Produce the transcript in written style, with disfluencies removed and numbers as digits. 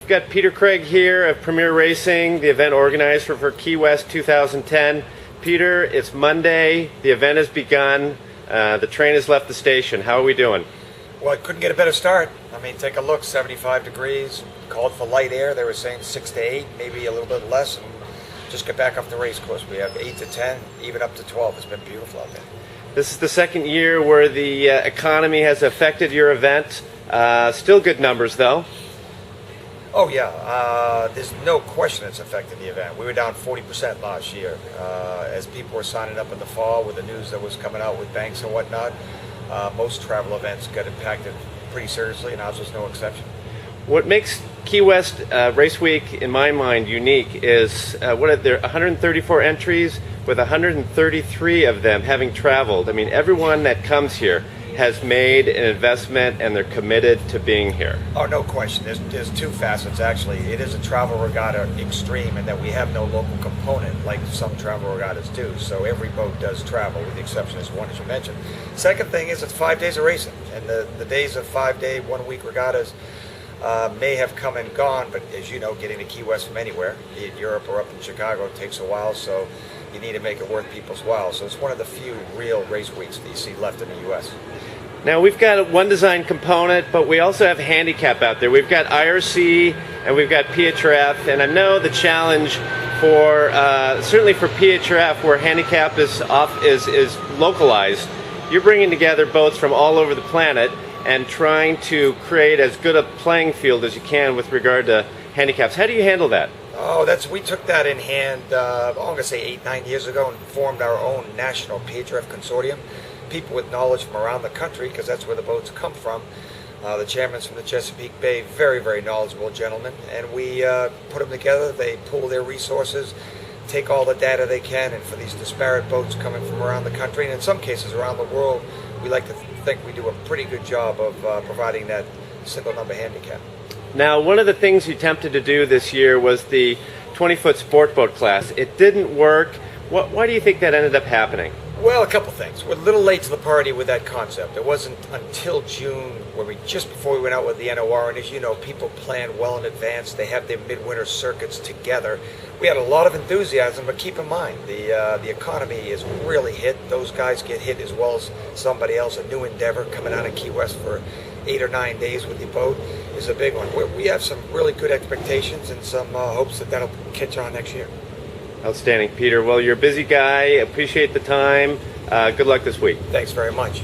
We've got Peter Craig here of Premier Racing, the event organizer for Key West 2010. Peter, it's Monday. The event has begun. The train has left the station. How are we doing? Well, I couldn't get a better start. I mean, take a look, 75 degrees, called for light air. They were saying 6 to 8, maybe a little bit less, and just get back off the race course. We have 8 to 10, even up to 12. It's been beautiful out there. This is the second year where the economy has affected your event. Still good numbers, though. Oh, yeah. There's no question it's affected the event. We were down 40% last year. As people were signing up in the fall with the news that was coming out with banks and whatnot, most travel events got impacted pretty seriously, and ours was no exception. What makes Key West Race Week, in my mind, unique is there are 134 entries, with 133 of them having traveled. I mean, everyone that comes here has made an investment and they're committed to being here. Oh, no question. There's two facets, actually. It is a travel regatta extreme in that we have no local component like some travel regattas do. So every boat does travel, with the exception of one, as you mentioned. Second thing is it's 5 days of racing. And the days of 5-day, 1-week regattas may have come and gone, but as you know, getting to Key West from anywhere, be it Europe or up in Chicago, takes a while, so you need to make it worth people's while. So it's one of the few real race weeks that you see left in the U.S. Now, we've got one design component, but we also have handicap out there. We've got IRC and we've got PHRF, and I know the challenge for, certainly for PHRF, where handicap is localized, you're bringing together boats from all over the planet and trying to create as good a playing field as you can with regard to handicaps. How do you handle that? Oh, we took that in hand, I'm going to say 8-9 years ago, and formed our own national PHRF consortium. People with knowledge from around the country, because that's where the boats come from. The chairman's from the Chesapeake Bay, very, very knowledgeable gentlemen, and we put them together. They pool their resources, take all the data they can, and for these disparate boats coming from around the country, and in some cases around the world, we like to think we do a pretty good job of providing that single number handicap. Now, one of the things you attempted to do this year was the 20-foot sport boat class. It didn't work. Why do you think that ended up happening? Well, a couple things. We're a little late to the party with that concept. It wasn't until June, just before we went out with the NOR, and as you know, people plan well in advance. They have their midwinter circuits together. We had a lot of enthusiasm, but keep in mind, the economy is really hit. Those guys get hit as well as somebody else. A new endeavor coming out of Key West for 8 or 9 days with the boat is a big one. We have some really good expectations and some hopes that that'll catch on next year. Outstanding, Peter. Well, you're a busy guy. Appreciate the time. Good luck this week. Thanks very much.